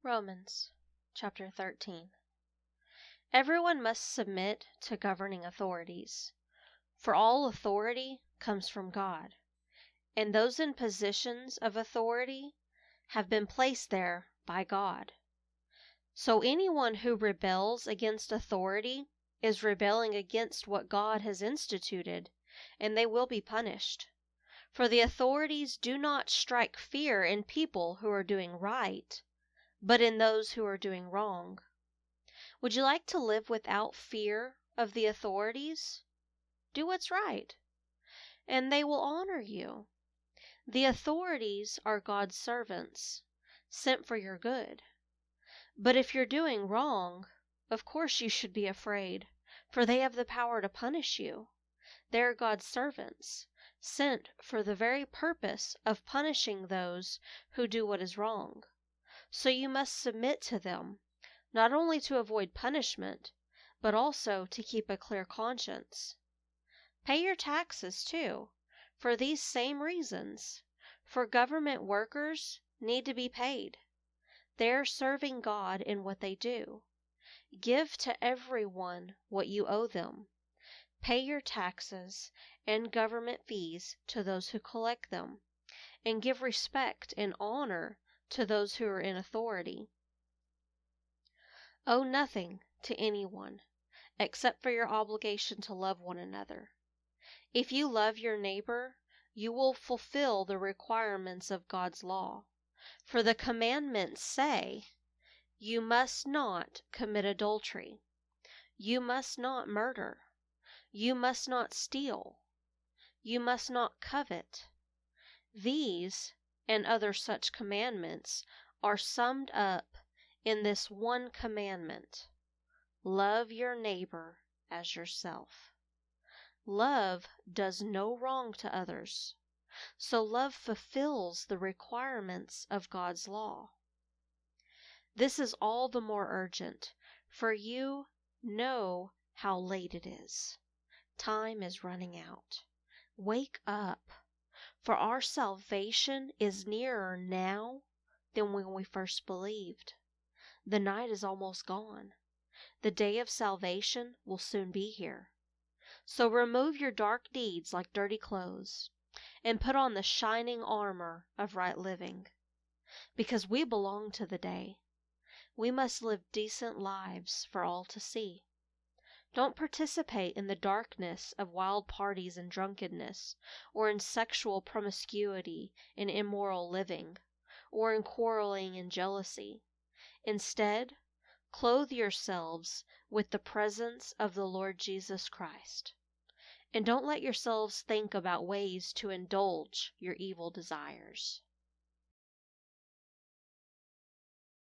Romans chapter 13. Everyone must submit to governing authorities, for all authority comes from God, and those in positions of authority have been placed there by God. So anyone who rebels against authority is rebelling against what God has instituted, and they will be punished. For the authorities do not strike fear in people who are doing right, but in those who are doing wrong. Would you like to live without fear of the authorities? Do what's right, and they will honor you. The authorities are God's servants, sent for your good. But if you're doing wrong, of course you should be afraid, for they have the power to punish you. They are God's servants, sent for the very purpose of punishing those who do what is wrong. So you must submit to them, not only to avoid punishment, but also to keep a clear conscience. Pay your taxes, too, for these same reasons, for government workers need to be paid. They are serving God in what they do. Give to everyone what you owe them. Pay your taxes and government fees to those who collect them, and give respect and honor to those who are in authority. Owe nothing to anyone, except for your obligation to love one another. If you love your neighbor, you will fulfill the requirements of God's law. For the commandments say, you must not commit adultery, you must not murder, you must not steal, you must not covet. These and other such commandments are summed up in this one commandment: love your neighbor as yourself. Love does no wrong to others, so love fulfills the requirements of God's law. This is all the more urgent, for you know how late it is. Time is running out. Wake up, for our salvation is nearer now than when we first believed. The night is almost gone. The day of salvation will soon be here. So remove your dark deeds like dirty clothes, and put on the shining armor of right living. Because we belong to the day, we must live decent lives for all to see. Don't participate in the darkness of wild parties and drunkenness, or in sexual promiscuity and immoral living, or in quarreling and jealousy. Instead, clothe yourselves with the presence of the Lord Jesus Christ. And don't let yourselves think about ways to indulge your evil desires.